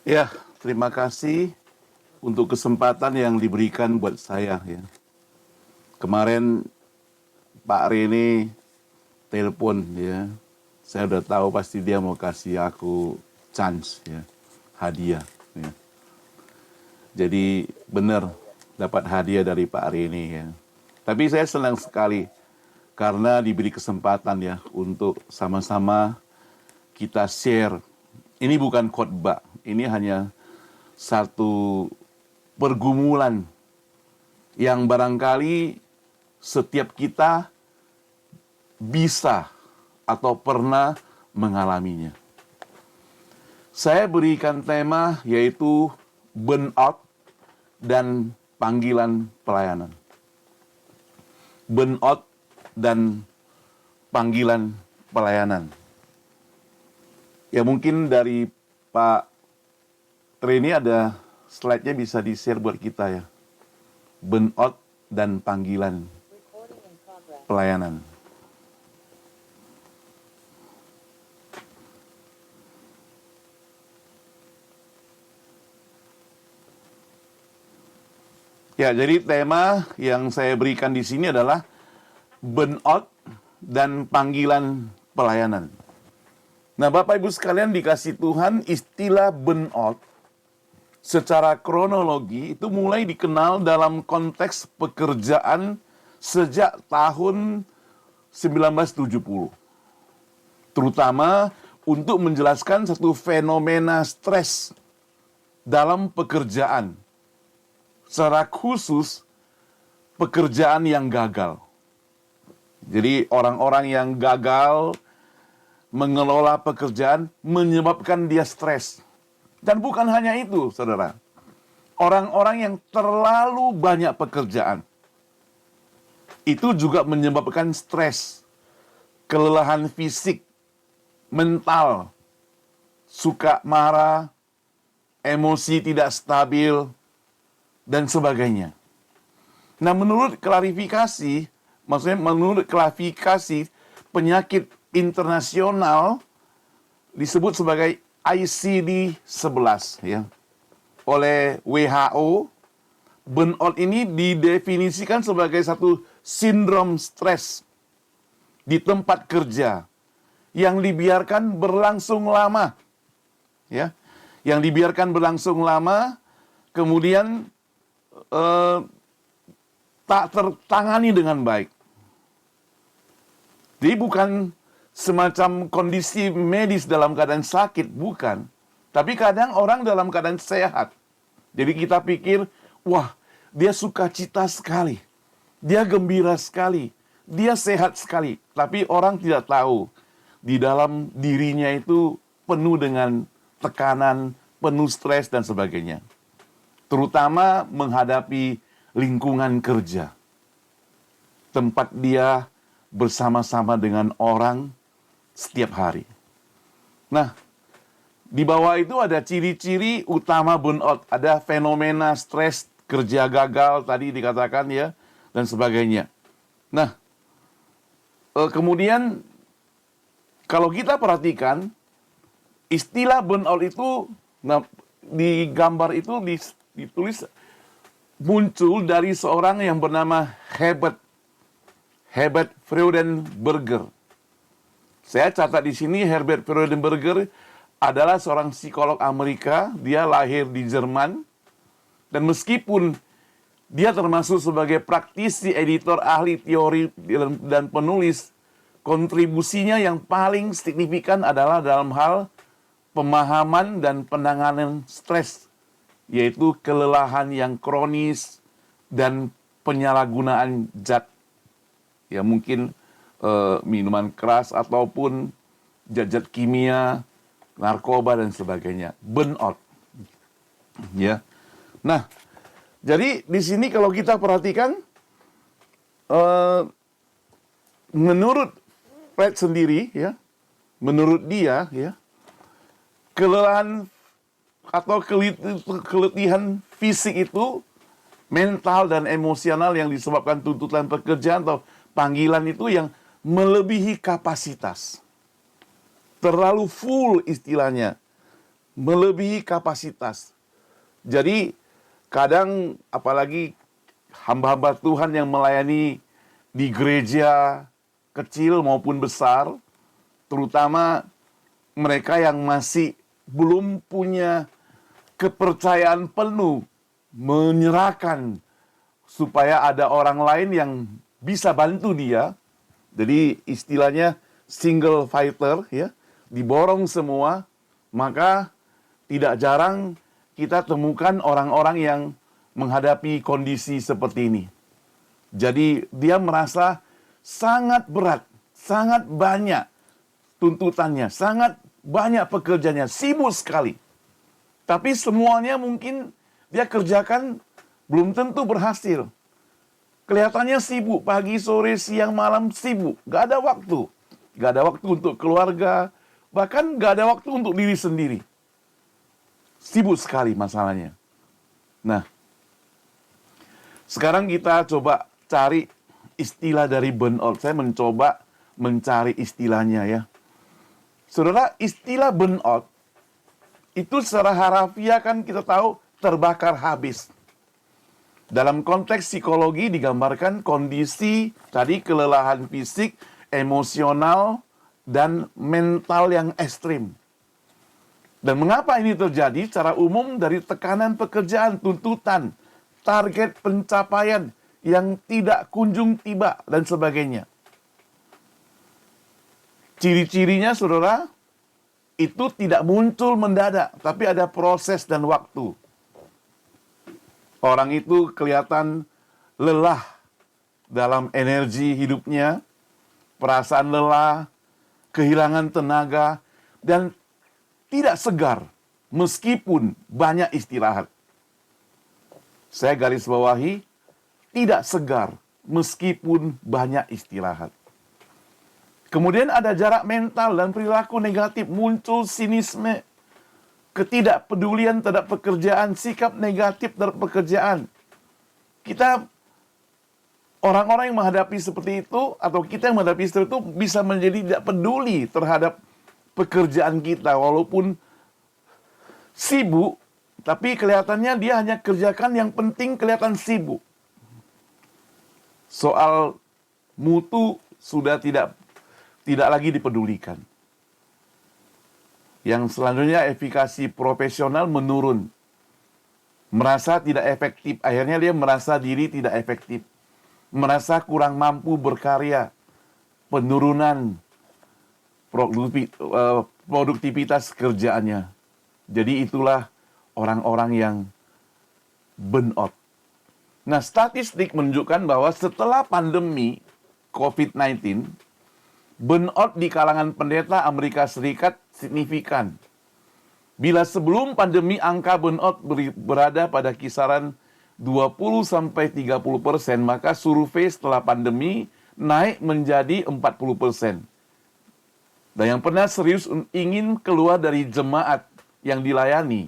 Ya, terima kasih untuk kesempatan yang diberikan buat saya ya. Kemarin Pak Rene telepon ya. Saya udah tahu pasti dia mau kasih aku chance ya, hadiah ya. Jadi benar dapat hadiah dari Pak Rene ya. Tapi saya senang sekali karena diberi kesempatan ya untuk sama-sama kita share. Ini bukan khotbah, ini hanya satu pergumulan yang barangkali setiap kita bisa atau pernah mengalaminya. Saya berikan tema yaitu burnout dan panggilan pelayanan. Burnout dan panggilan pelayanan. Ya mungkin dari Pak Reni ada slide-nya bisa di-share buat kita ya. Burnout dan panggilan pelayanan. Ya, jadi tema yang saya berikan di sini adalah burnout dan panggilan pelayanan. Nah, Bapak Ibu sekalian dikasih Tuhan, istilah burnout secara kronologi itu mulai dikenal dalam konteks pekerjaan sejak tahun 1970. Terutama untuk menjelaskan satu fenomena stres dalam pekerjaan. Secara khusus pekerjaan yang gagal. Jadi orang-orang yang gagal mengelola pekerjaan menyebabkan dia stres. Dan bukan hanya itu, saudara. Orang-orang yang terlalu banyak pekerjaan itu juga menyebabkan stres, kelelahan fisik, mental, suka marah, emosi tidak stabil, dan sebagainya. Nah, menurut klarifikasi penyakit internasional disebut sebagai ICD-11 ya. Oleh WHO, burnout ini didefinisikan sebagai satu sindrom stres di tempat kerja yang dibiarkan berlangsung lama. Ya. Yang dibiarkan berlangsung lama, kemudian tak tertangani dengan baik. Jadi bukan semacam kondisi medis dalam keadaan sakit, bukan. Tapi kadang orang dalam keadaan sehat. Jadi kita pikir, wah, dia sukacita sekali. Dia gembira sekali. Dia sehat sekali. Tapi orang tidak tahu, di dalam dirinya itu penuh dengan tekanan, penuh stres dan sebagainya. Terutama menghadapi lingkungan kerja. Tempat dia bersama-sama dengan orang setiap hari. Nah, di bawah itu ada ciri-ciri utama burnout. Ada fenomena stres, kerja gagal, tadi dikatakan ya, dan sebagainya. Nah, kemudian kalau kita perhatikan, istilah burnout itu, nah, di gambar itu ditulis muncul dari seorang yang bernama Herbert Freudenberger. Saya catat di sini, Herbert Freudenberger adalah seorang psikolog Amerika. Dia lahir di Jerman. Dan meskipun dia termasuk sebagai praktisi, editor, ahli teori, dan penulis, kontribusinya yang paling signifikan adalah dalam hal pemahaman dan penanganan stres, yaitu kelelahan yang kronis dan penyalahgunaan zat. Ya mungkin minuman keras ataupun zat-zat kimia, narkoba dan sebagainya. Burnout. Ya. Nah, jadi di sini kalau kita perhatikan, menurut Fred sendiri, ya, menurut dia, ya, kelelahan atau keletihan fisik itu, mental dan emosional yang disebabkan tuntutan pekerjaan atau panggilan itu yang melebihi kapasitas. Terlalu full istilahnya. melebihi kapasitas. Jadi kadang apalagi hamba-hamba Tuhan yang melayani di gereja kecil maupun besar, terutama mereka yang masih belum punya kepercayaan penuh menyerahkan supaya ada orang lain yang bisa bantu dia. Jadi istilahnya single fighter ya, diborong semua, maka tidak jarang kita temukan orang-orang yang menghadapi kondisi seperti ini. Jadi dia merasa sangat berat, sangat banyak tuntutannya, sangat banyak pekerjaannya, sibuk sekali. Tapi semuanya mungkin dia kerjakan belum tentu berhasil. Kelihatannya sibuk, pagi, sore, siang, malam sibuk. Gak ada waktu. Gak ada waktu untuk keluarga, bahkan gak ada waktu untuk diri sendiri. Sibuk sekali masalahnya. Nah, sekarang kita coba cari istilah dari burnout. Saya mencoba mencari istilahnya ya. Saudara, istilah burnout itu secara harafiah kan kita tahu terbakar habis. Dalam konteks psikologi digambarkan kondisi tadi kelelahan fisik, emosional, dan mental yang ekstrim. Dan mengapa ini terjadi? Secara umum dari tekanan pekerjaan, tuntutan, target pencapaian yang tidak kunjung tiba, dan sebagainya. Ciri-cirinya, saudara, itu tidak muncul mendadak, tapi ada proses dan waktu. Orang itu kelihatan lelah dalam energi hidupnya, perasaan lelah, kehilangan tenaga, dan tidak segar meskipun banyak istirahat. Saya garis bawahi, tidak segar meskipun banyak istirahat. Kemudian ada jarak mental dan perilaku negatif, muncul sinisme, ketidakpedulian terhadap pekerjaan, sikap negatif terhadap pekerjaan. Kita, orang-orang yang menghadapi seperti itu, atau kita yang menghadapi seperti itu, bisa menjadi tidak peduli terhadap pekerjaan kita, walaupun sibuk, tapi kelihatannya dia hanya kerjakan yang penting, kelihatan sibuk. Soal mutu sudah tidak lagi dipedulikan. Yang selanjutnya efikasi profesional menurun. Merasa tidak efektif. Akhirnya dia merasa diri tidak efektif. Merasa kurang mampu berkarya. Penurunan produktivitas kerjaannya. Jadi itulah orang-orang yang burnout. Nah, statistik menunjukkan bahwa setelah pandemi COVID-19, burnout di kalangan pendeta Amerika Serikat signifikan. Bila sebelum pandemi angka burnout berada pada kisaran 20-30%, maka survei setelah pandemi naik menjadi 40%. Dan yang pernah serius ingin keluar dari jemaat yang dilayani.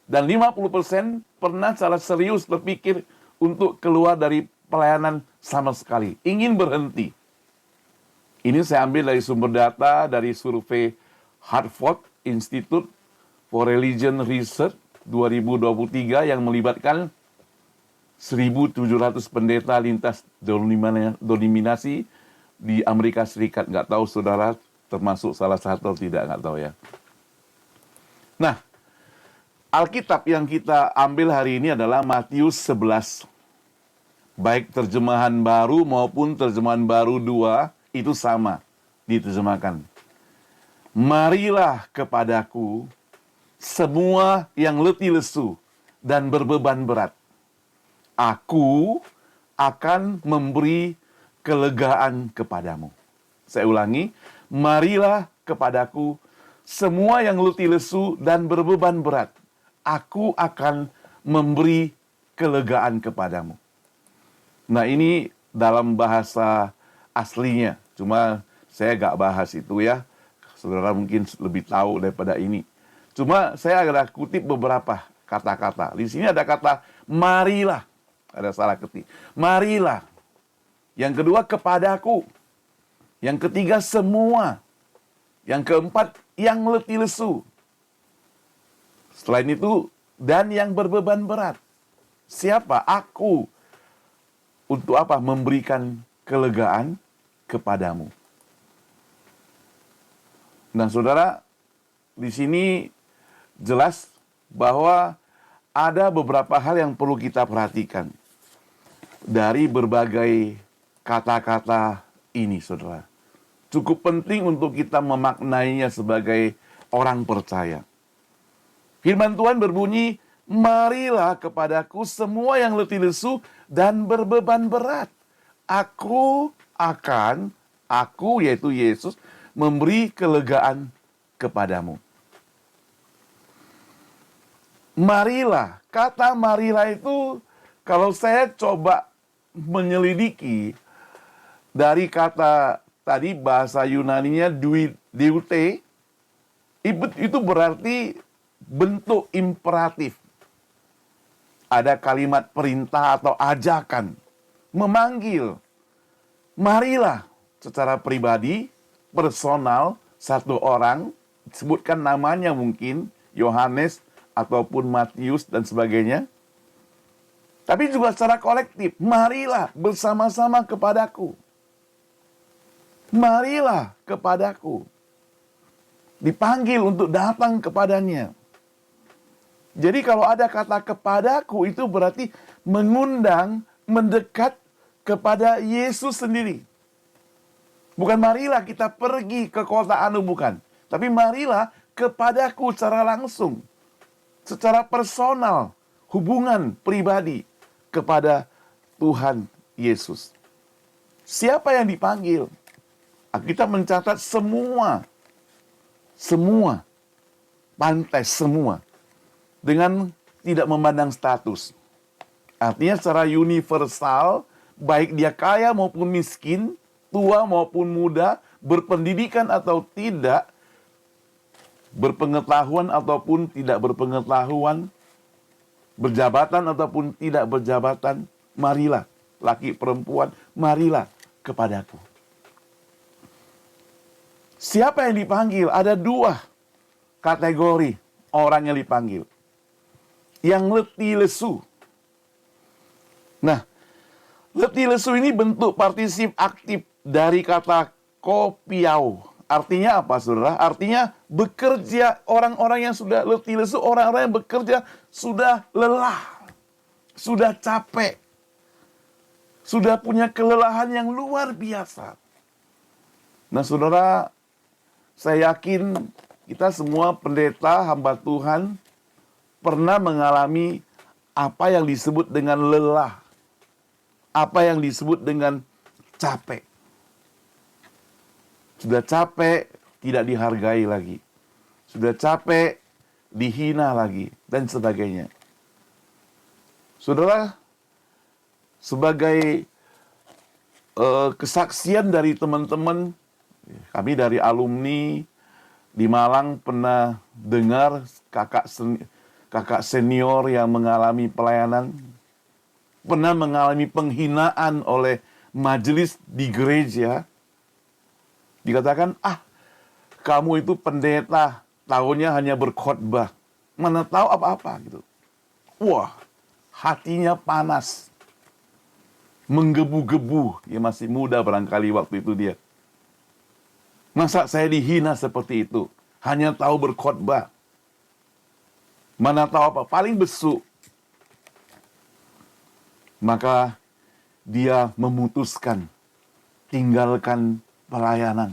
Dan 50% pernah secara serius berpikir untuk keluar dari pelayanan sama sekali. Ingin berhenti. Ini saya ambil dari sumber data dari survei Hartford Institute for Religion Research 2023 yang melibatkan 1.700 pendeta lintas denominasi di Amerika Serikat. Nggak tahu saudara termasuk salah satu atau tidak, nggak tahu ya. Nah, Alkitab yang kita ambil hari ini adalah Matius 11. Baik terjemahan baru maupun terjemahan baru 2 itu sama diterjemahkan. Marilah kepadaku semua yang letih lesu dan berbeban berat. Aku akan memberi kelegaan kepadamu. Saya ulangi, marilah kepadaku semua yang letih lesu dan berbeban berat. Aku akan memberi kelegaan kepadamu. Nah, ini dalam bahasa aslinya. Cuma saya gak bahas itu ya. Saudara mungkin lebih tahu daripada ini. Cuma saya ada kutip beberapa kata-kata. Di sini ada kata marilah. Ada salah ketik. Marilah. Yang kedua kepadaku. Yang ketiga semua. Yang keempat yang letih lesu. Selain itu, dan yang berbeban berat. Siapa? Aku. Untuk apa? Memberikan kelegaan kepadamu. Nah, saudara, di sini jelas bahwa ada beberapa hal yang perlu kita perhatikan dari berbagai kata-kata ini, saudara. Cukup penting untuk kita memaknainya sebagai orang percaya. Firman Tuhan berbunyi, marilah kepadaku semua yang letih lesu dan berbeban berat. Aku yaitu Yesus, memberi kelegaan kepadamu. Marilah, kata marilah itu kalau saya coba menyelidiki dari kata tadi bahasa Yunaninya deute, itu berarti bentuk imperatif. Ada kalimat perintah atau ajakan, memanggil. Marilah secara pribadi, personal, satu orang, sebutkan namanya mungkin, Yohanes, ataupun Matius dan sebagainya. Tapi juga secara kolektif, marilah bersama-sama kepadaku. Marilah kepadaku. Dipanggil untuk datang kepadanya. Jadi kalau ada kata kepadaku itu berarti mengundang, mendekat kepada Yesus sendiri. Bukan marilah kita pergi ke kota anu, bukan. Tapi marilah kepadaku secara langsung. Secara personal, hubungan pribadi kepada Tuhan Yesus. Siapa yang dipanggil? Kita mencatat semua pantai, semua. Dengan tidak memandang status. Artinya secara universal, baik dia kaya maupun miskin, tua maupun muda, berpendidikan atau tidak, berpengetahuan ataupun tidak berpengetahuan, berjabatan ataupun tidak berjabatan, marilah, laki perempuan, marilah kepadaku. Siapa yang dipanggil? Ada dua kategori orang yang dipanggil. Yang letih lesu. Nah, letih lesu ini bentuk partisip aktif dari kata kopiau. Artinya apa, saudara? Artinya bekerja, orang-orang yang sudah letih lesu, orang-orang yang bekerja sudah lelah, sudah capek, sudah punya kelelahan yang luar biasa. Nah, saudara, saya yakin kita semua pendeta, hamba Tuhan, pernah mengalami apa yang disebut dengan lelah, apa yang disebut dengan capek. Sudah capek, tidak dihargai lagi. Sudah capek, dihina lagi, dan sebagainya. Saudara, sebagai kesaksian dari teman-teman, kami dari alumni di Malang pernah dengar kakak senior yang mengalami pelayanan, pernah mengalami penghinaan oleh majelis di gereja. Dikatakan, kamu itu pendeta, tahunya hanya berkhotbah, mana tahu apa-apa gitu. Wah, hatinya panas, menggebu-gebu. Ya masih muda barangkali waktu itu dia. Masa saya dihina seperti itu? Hanya tahu berkhotbah. Mana tahu apa, paling besuk. Maka dia memutuskan tinggalkan pelayanan.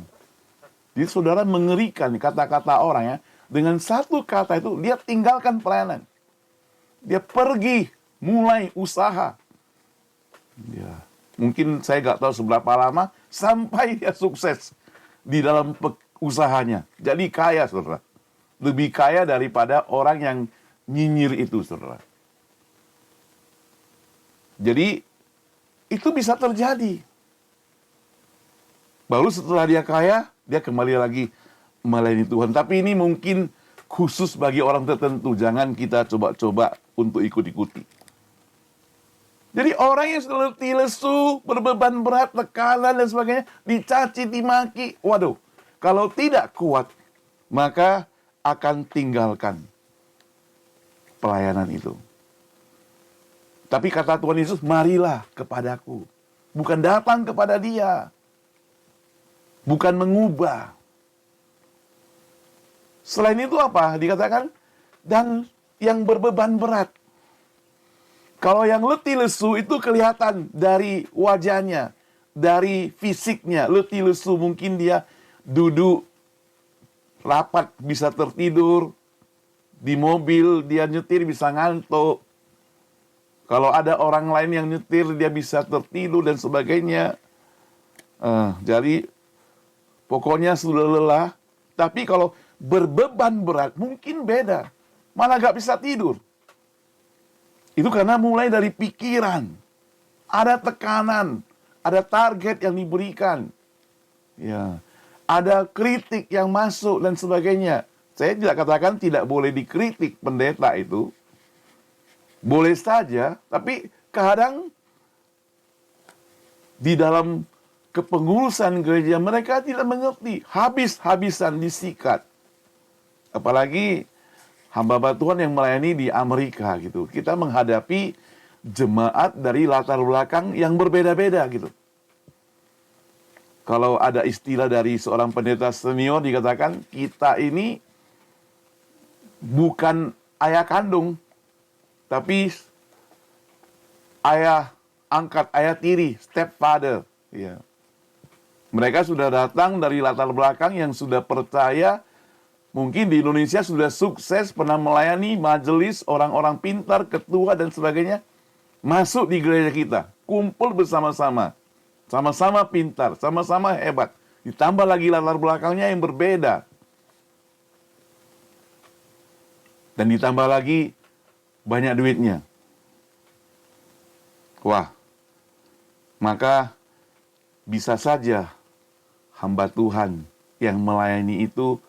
Jadi saudara, mengerikan kata-kata orang ya. Dengan satu kata itu dia tinggalkan pelayanan. Dia pergi mulai usaha. Ya, mungkin saya nggak tahu seberapa lama sampai dia sukses di dalam usahanya. Jadi kaya, saudara. Lebih kaya daripada orang yang nyinyir itu, saudara. Jadi itu bisa terjadi. Baru setelah dia kaya, dia kembali lagi melayani Tuhan. Tapi ini mungkin khusus bagi orang tertentu. Jangan kita coba-coba untuk ikut-ikuti. Jadi orang yang sudah letih lesu, berbeban berat, tekanan dan sebagainya, dicaci, dimaki. Waduh, kalau tidak kuat, maka akan tinggalkan. pelayanan itu. Tapi kata Tuhan Yesus, marilah kepadaku. Bukan datang kepada dia. Bukan mengubah. Selain itu apa? Dikatakan, dan yang berbeban berat. Kalau yang letih lesu itu kelihatan dari wajahnya, dari fisiknya. Letih lesu mungkin dia duduk rapat, bisa tertidur. Di mobil dia nyetir bisa ngantuk. Kalau ada orang lain yang nyetir dia bisa tertidur dan sebagainya. Jadi pokoknya sudah lelah. Tapi kalau berbeban berat mungkin beda. Malah gak bisa tidur. Itu karena mulai dari pikiran. Ada tekanan. Ada target yang diberikan. Ya, ada kritik yang masuk dan sebagainya. Saya tidak katakan tidak boleh dikritik pendeta itu. Boleh saja. Tapi kadang di dalam kepengurusan gereja mereka tidak mengerti. Habis-habisan disikat. Apalagi hamba Tuhan yang melayani di Amerika gitu. Kita menghadapi jemaat dari latar belakang yang berbeda-beda gitu. Kalau ada istilah dari seorang pendeta senior dikatakan, kita ini bukan ayah kandung, tapi ayah angkat, ayah tiri, stepfather. Ya. Mereka sudah datang dari latar belakang yang sudah percaya. Mungkin di Indonesia sudah sukses, pernah melayani majelis, orang-orang pintar, ketua, dan sebagainya. Masuk di gereja kita, kumpul bersama-sama. Sama-sama pintar, sama-sama hebat. Ditambah lagi latar belakangnya yang berbeda. Dan ditambah lagi banyak duitnya. Wah, maka bisa saja hamba Tuhan yang melayani itu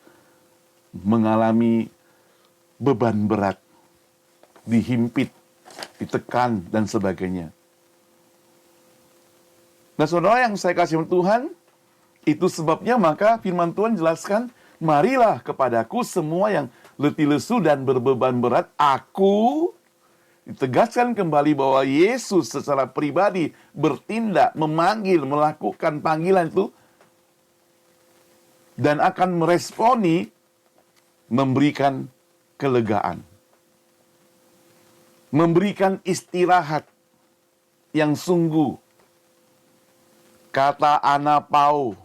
mengalami beban berat, dihimpit, ditekan, dan sebagainya. Nah, saudara yang saya kasih Tuhan, itu sebabnya maka firman Tuhan jelaskan, marilah kepadaku semua yang letih lesu dan berbeban berat, aku ditegaskan kembali bahwa Yesus secara pribadi bertindak, memanggil, melakukan panggilan itu, dan akan meresponi memberikan kelegaan. Memberikan istirahat yang sungguh. Kata anapau,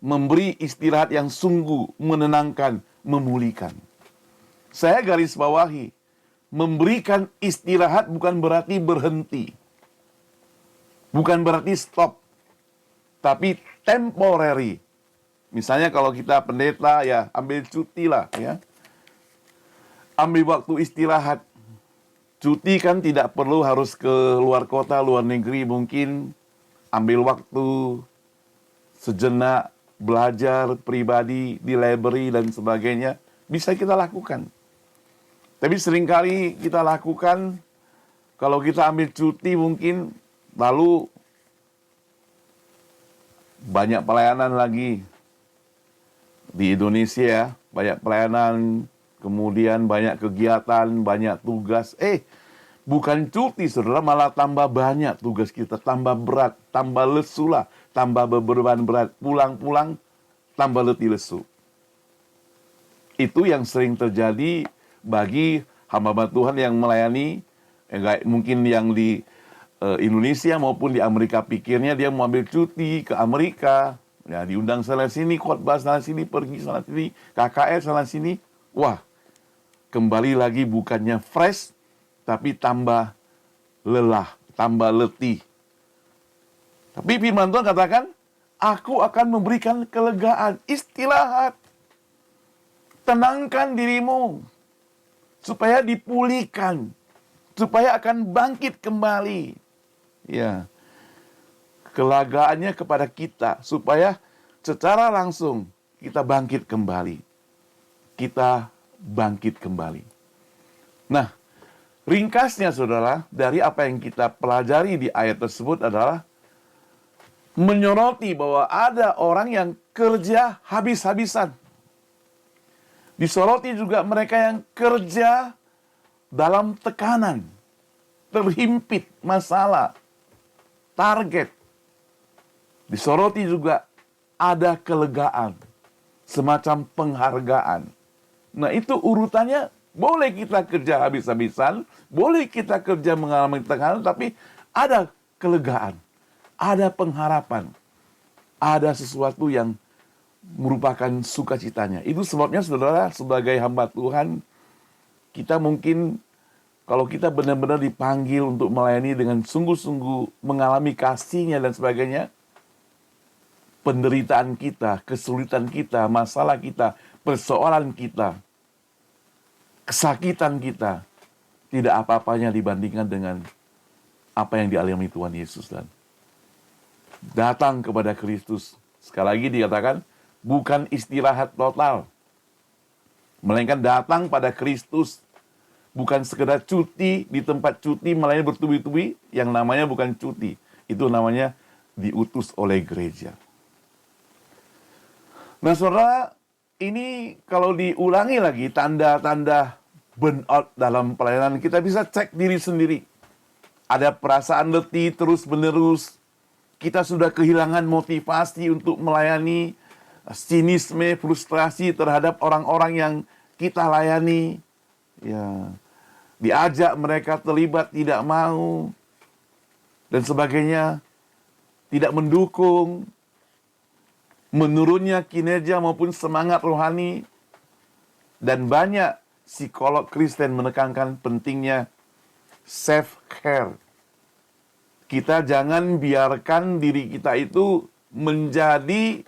memberi istirahat yang sungguh, menenangkan, memulihkan. Saya garis bawahi, memberikan istirahat bukan berarti berhenti. Bukan berarti stop. Tapi temporary. Misalnya kalau kita pendeta ya ambil cuti lah ya. Ambil waktu istirahat. Cuti kan tidak perlu harus ke luar kota, luar negeri. Mungkin ambil waktu sejenak belajar pribadi di library dan sebagainya. Bisa kita lakukan. Tapi seringkali kita lakukan kalau kita ambil cuti mungkin lalu banyak pelayanan lagi. Di Indonesia, banyak pelayanan, kemudian banyak kegiatan, banyak tugas. Bukan cuti, saudara, malah tambah banyak tugas kita, tambah berat, tambah lesu lah, tambah beban berat. Pulang-pulang, tambah letih lesu. Itu yang sering terjadi bagi hamba Tuhan yang melayani, mungkin yang di Indonesia maupun di Amerika, pikirnya dia mau ambil cuti ke Amerika. Ya, diundang sana sini, khotbah sana sini, pergi sana sini, KKR sana sini. Wah, kembali lagi bukannya fresh, tapi tambah lelah, tambah letih. Tapi firman Tuhan katakan, aku akan memberikan kelegaan, istirahat. Tenangkan dirimu, supaya dipulihkan, supaya akan bangkit kembali. Ya. Kelagaannya kepada kita, supaya secara langsung kita bangkit kembali. Kita bangkit kembali. Nah, ringkasnya saudara, dari apa yang kita pelajari di ayat tersebut adalah menyoroti bahwa ada orang yang kerja habis-habisan. Disoroti juga mereka yang kerja dalam tekanan, terhimpit masalah, target. Disoroti juga ada kelegaan, semacam penghargaan. Nah, itu urutannya. Boleh kita kerja habis-habisan, boleh kita kerja mengalami tekanan, tapi ada kelegaan, ada pengharapan, ada sesuatu yang merupakan sukacitanya. Itu sebabnya saudara, sebagai hamba Tuhan, kita mungkin kalau kita benar-benar dipanggil untuk melayani dengan sungguh-sungguh mengalami kasih-Nya dan sebagainya, penderitaan kita, kesulitan kita, masalah kita, persoalan kita, kesakitan kita, tidak apa-apanya dibandingkan dengan apa yang dialami Tuhan Yesus. Dan datang kepada Kristus, sekali lagi dikatakan, bukan istirahat total, melainkan datang pada Kristus. Bukan sekedar cuti di tempat cuti, melainkan bertubi-tubi, yang namanya bukan cuti. Itu namanya diutus oleh gereja. Nah saudara, ini kalau diulangi lagi tanda-tanda burnout dalam pelayanan, kita bisa cek diri sendiri. Ada perasaan letih terus-menerus, kita sudah kehilangan motivasi untuk melayani, sinisme, frustrasi terhadap orang-orang yang kita layani, ya, diajak mereka terlibat tidak mau, dan sebagainya, tidak mendukung, menurunnya kinerja maupun semangat rohani, dan banyak psikolog Kristen menekankan pentingnya self-care. Kita jangan biarkan diri kita itu menjadi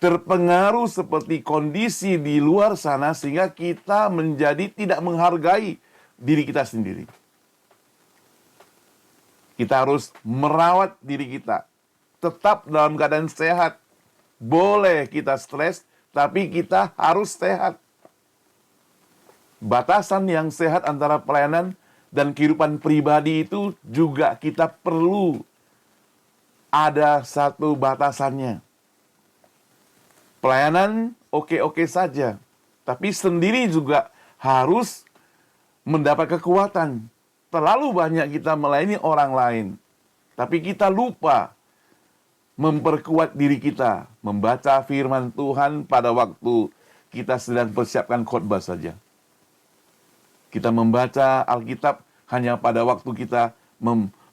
terpengaruh seperti kondisi di luar sana, sehingga kita menjadi tidak menghargai diri kita sendiri. Kita harus merawat diri kita, tetap dalam keadaan sehat. Boleh kita stres, tapi kita harus sehat. Batasan yang sehat antara pelayanan dan kehidupan pribadi itu juga kita perlu ada satu batasannya. Pelayanan oke-oke saja, tapi sendiri juga harus mendapat kekuatan. Terlalu banyak kita melayani orang lain, tapi kita lupa memperkuat diri kita, membaca firman Tuhan pada waktu kita sedang persiapkan khotbah saja. Kita membaca Alkitab hanya pada waktu kita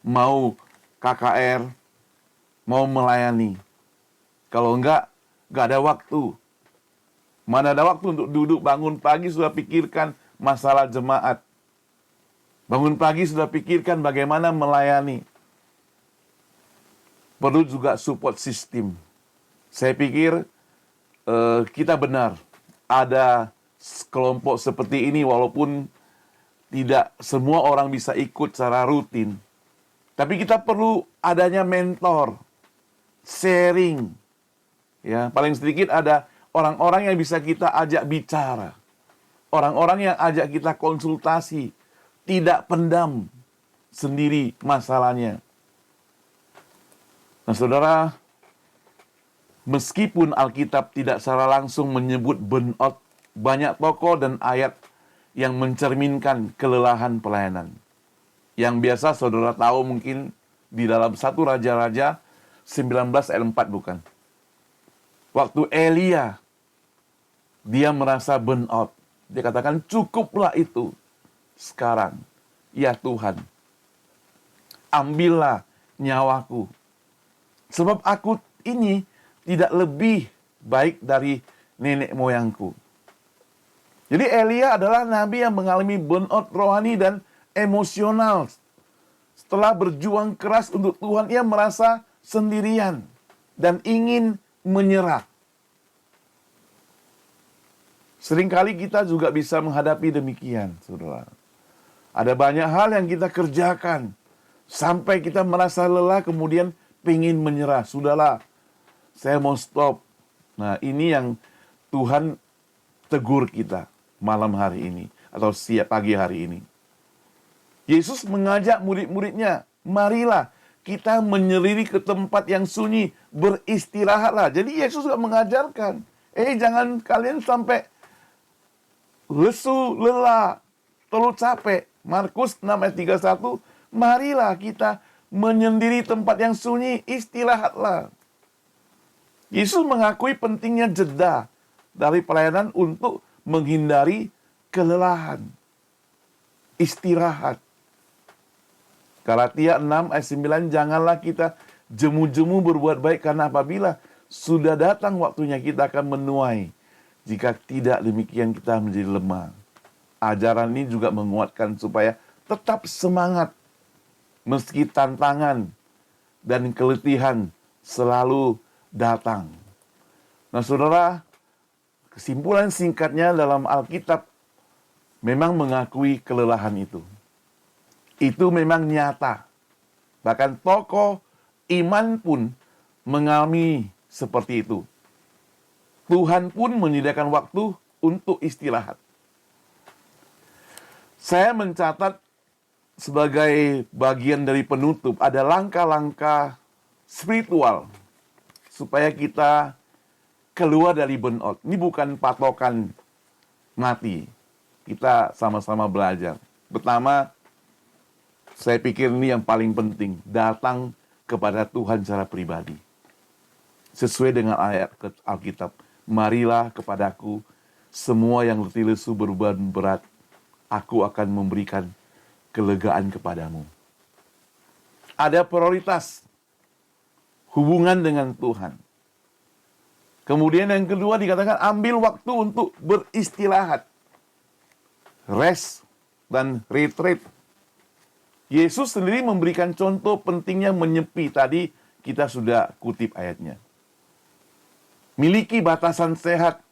mau KKR, mau melayani. Kalau enggak ada waktu. Mana ada waktu untuk duduk bangun pagi sudah pikirkan masalah jemaat. Bangun pagi sudah pikirkan bagaimana melayani. Perlu juga support system. Saya pikir kita benar. Ada kelompok seperti ini walaupun tidak semua orang bisa ikut secara rutin. Tapi kita perlu adanya mentor, sharing. Ya, paling sedikit ada orang-orang yang bisa kita ajak bicara. Orang-orang yang ajak kita konsultasi, tidak pendam sendiri masalahnya. Nah, saudara, meskipun Alkitab tidak secara langsung menyebut burnout, banyak tokoh dan ayat yang mencerminkan kelelahan pelayanan. Yang biasa saudara tahu mungkin di dalam 1 Raja-Raja 19 ayat 4 bukan? Waktu Elia, dia merasa burnout. Dia katakan, cukuplah itu sekarang. Ya Tuhan, ambillah nyawaku. Sebab aku ini tidak lebih baik dari nenek moyangku. Jadi Elia adalah nabi yang mengalami burnout rohani dan emosional. Setelah berjuang keras untuk Tuhan, ia merasa sendirian dan ingin menyerah. Seringkali kita juga bisa menghadapi demikian, saudara. Ada banyak hal yang kita kerjakan sampai kita merasa lelah, kemudian ingin menyerah. Sudahlah, saya mau stop. Nah, ini yang Tuhan tegur kita malam hari ini atau pagi hari ini. Yesus mengajak murid-muridnya, marilah kita menyeliri ke tempat yang sunyi, beristirahatlah. Jadi Yesus juga mengajarkan, jangan kalian sampai lesu, lelah, terlalu capek. Markus 6 ayat 31, marilah kita menyendiri tempat yang sunyi, istirahatlah. Yesus mengakui pentingnya jeda dari pelayanan untuk menghindari kelelahan. Istirahat. Galatia 6 ayat 9, janganlah kita jemu-jemu berbuat baik, karena apabila sudah datang waktunya kita akan menuai. Jika tidak demikian kita menjadi lemah. Ajaran ini juga menguatkan supaya tetap semangat meski tantangan dan keletihan selalu datang. Nah, saudara, kesimpulan singkatnya dalam Alkitab memang mengakui kelelahan itu. Itu memang nyata. Bahkan tokoh iman pun mengalami seperti itu. Tuhan pun menyediakan waktu untuk istirahat. Saya mencatat sebagai bagian dari penutup ada langkah-langkah spiritual supaya kita keluar dari burnout. Ini bukan patokan mati. Kita sama-sama belajar. Pertama, saya pikir ini yang paling penting. Datang kepada Tuhan secara pribadi. Sesuai dengan ayat Alkitab. Marilah kepadaku semua yang letih lesu beban berat. Aku akan memberikan kelegaan kepadamu. Ada prioritas. Hubungan dengan Tuhan. Kemudian yang kedua dikatakan ambil waktu untuk beristirahat. Rest dan retreat. Yesus sendiri memberikan contoh pentingnya menyepi. Tadi kita sudah kutip ayatnya. Miliki batasan sehat.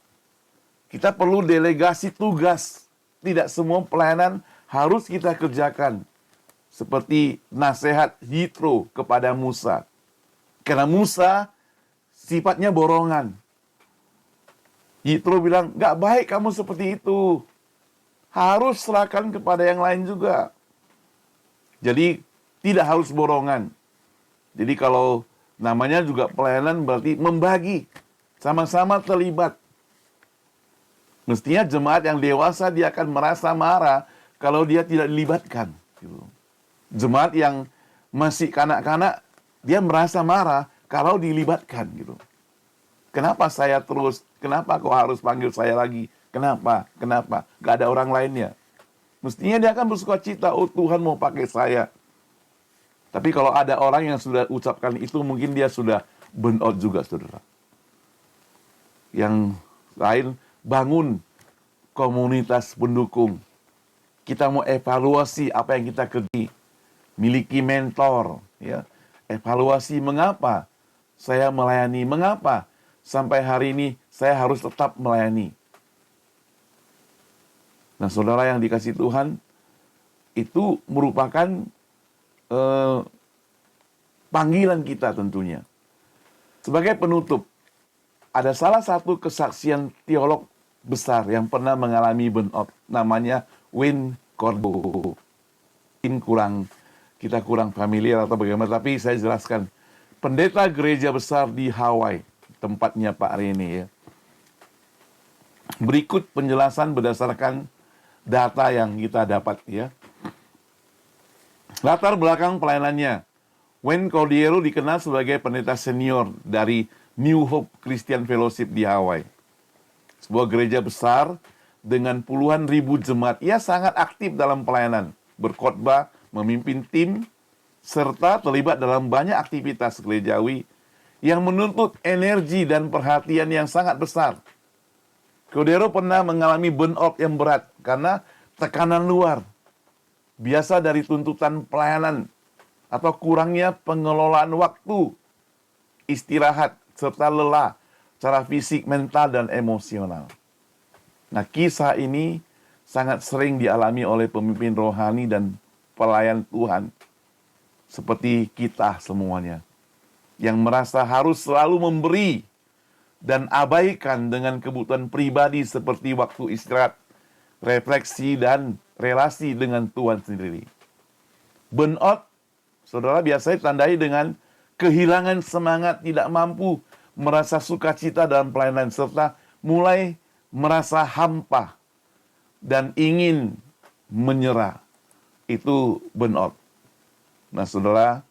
Kita perlu delegasi tugas. Tidak semua pelayanan harus kita kerjakan. Seperti nasihat Yitro kepada Musa. Karena Musa sifatnya borongan. Yitro bilang, gak baik kamu seperti itu. Harus serahkan kepada yang lain juga. Jadi tidak harus borongan. Jadi kalau namanya juga pelayanan berarti membagi. Sama-sama terlibat. Mestinya jemaat yang dewasa dia akan merasa marah kalau dia tidak dilibatkan. Gitu. Jemaat yang masih kanak-kanak dia merasa marah kalau dilibatkan gitu. Kenapa saya terus? Kenapa kau harus panggil saya lagi? Kenapa? Kenapa? Gak ada orang lainnya. Mestinya dia akan bersuka cita. Oh, Tuhan mau pakai saya. Tapi kalau ada orang yang sudah ucapkan itu, mungkin dia sudah burn out juga, saudara. Yang lain, bangun komunitas pendukung. Kita mau evaluasi apa yang kita kerjakan. Miliki mentor, ya. Evaluasi mengapa saya melayani, mengapa sampai hari ini saya harus tetap melayani. Nah, saudara yang dikasih Tuhan, itu merupakan panggilan kita tentunya. Sebagai penutup, ada salah satu kesaksian teolog besar yang pernah mengalami burnout, namanya Wayne Corbo. Kita kurang familiar atau bagaimana, tapi saya jelaskan. Pendeta gereja besar di Hawaii, tempatnya Pak Rene ya. Berikut penjelasan berdasarkan data yang kita dapat ya. Latar belakang pelayanannya. Wayne Cordiero dikenal sebagai pendeta senior dari New Hope Christian Fellowship di Hawaii. Sebuah gereja besar dengan puluhan ribu jemaat. Ia sangat aktif dalam pelayanan, berkhotbah, memimpin tim, serta terlibat dalam banyak aktivitas gerejawi yang menuntut energi dan perhatian yang sangat besar. Cordero pernah mengalami burnout yang berat karena tekanan luar, biasa dari tuntutan pelayanan, atau kurangnya pengelolaan waktu, istirahat, serta lelah secara fisik, mental, dan emosional. Nah, kisah ini sangat sering dialami oleh pemimpin rohani dan pelayan Tuhan, seperti kita semuanya, yang merasa harus selalu memberi dan abaikan dengan kebutuhan pribadi seperti waktu istirahat, refleksi, dan relasi dengan Tuhan sendiri. Burnout, saudara, biasanya ditandai dengan kehilangan semangat, tidak mampu merasa sukacita dalam pelayanan, serta mulai merasa hampa dan ingin menyerah. Itu burnout. Nah, saudara,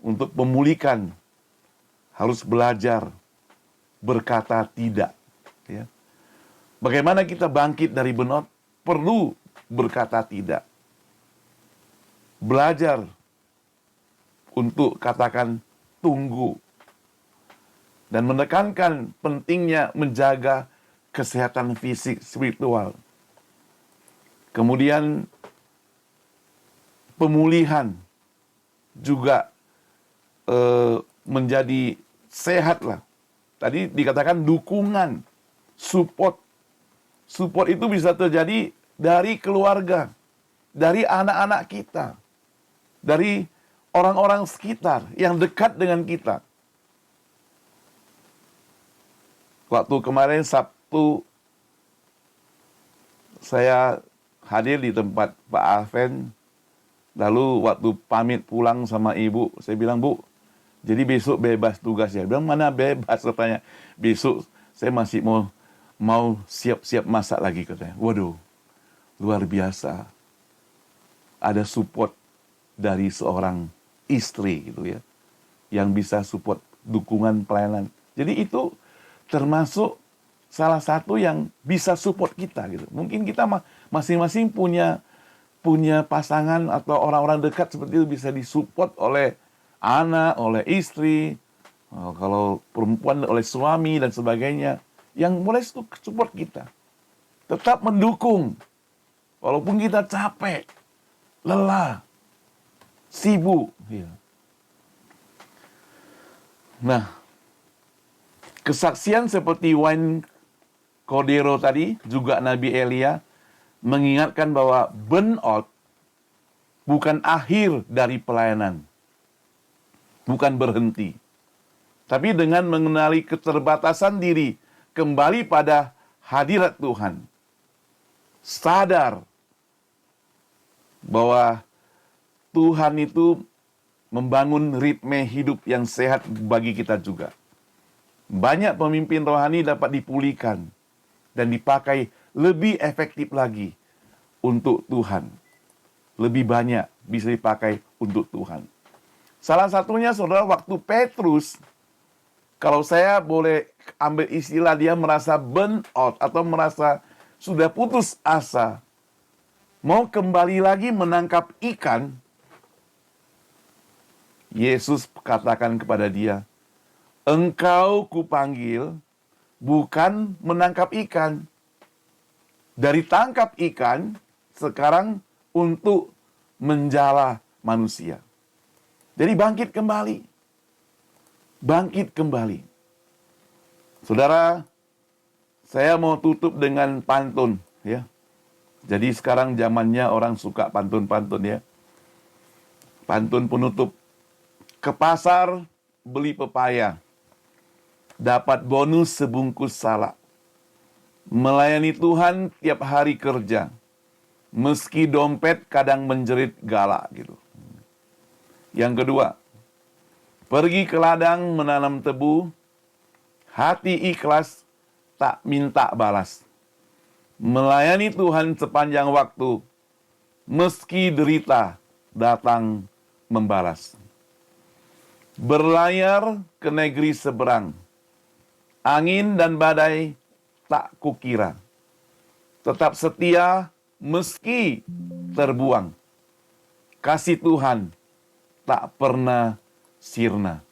untuk memulihkan harus belajar berkata tidak. Ya. Bagaimana kita bangkit dari burnout? Perlu berkata tidak. Belajar untuk katakan tunggu. Dan menekankan pentingnya menjaga kesehatan fisik spiritual. Kemudian pemulihan juga menjadi sehat lah. Tadi dikatakan dukungan, support. Support itu bisa terjadi dari keluarga, dari anak-anak kita, dari orang-orang sekitar yang dekat dengan kita. Waktu kemarin Sabtu, saya hadir di tempat Pak Alven. Lalu waktu pamit pulang sama ibu, saya bilang, Bu, jadi besok bebas tugas ya. Bilang, mana bebas katanya. Besok saya masih mau siap-siap masak lagi katanya. Waduh, luar biasa. Ada support dari seorang istri gitu ya. Yang bisa support dukungan pelayanan. Jadi itu termasuk salah satu yang bisa support kita gitu. Mungkin kita masing-masing punya pasangan atau orang-orang dekat seperti itu, bisa disupport oleh anak, oleh istri, kalau perempuan oleh suami dan sebagainya, yang boleh support kita. Tetap mendukung, walaupun kita capek, lelah, sibuk. Ya. Nah, kesaksian seperti Wayne Cordero tadi, juga Nabi Elia, mengingatkan bahwa burnout bukan akhir dari pelayanan. Bukan berhenti. Tapi dengan mengenali keterbatasan diri, kembali pada hadirat Tuhan. Sadar bahwa Tuhan itu membangun ritme hidup yang sehat bagi kita juga. Banyak pemimpin rohani dapat dipulihkan dan dipakai lebih efektif lagi untuk Tuhan. Lebih banyak bisa dipakai untuk Tuhan. Salah satunya, saudara, waktu Petrus, kalau saya boleh ambil istilah, dia merasa burn out atau merasa sudah putus asa, mau kembali lagi menangkap ikan, Yesus katakan kepada dia, engkau kupanggil bukan menangkap ikan. Dari tangkap ikan, sekarang untuk menjala manusia. Jadi bangkit kembali. Bangkit kembali. Saudara, saya mau tutup dengan pantun, ya. Jadi sekarang zamannya orang suka pantun-pantun, ya. Pantun penutup. Ke pasar beli pepaya, dapat bonus sebungkus salak. Melayani Tuhan tiap hari kerja, meski dompet kadang menjerit galak gitu. Yang kedua, pergi ke ladang menanam tebu, hati ikhlas tak minta balas. Melayani Tuhan sepanjang waktu, meski derita datang membalas. Berlayar ke negeri seberang, angin dan badai tak kukira. Tetap setia meski terbuang. Kasih Tuhan tak pernah sirna.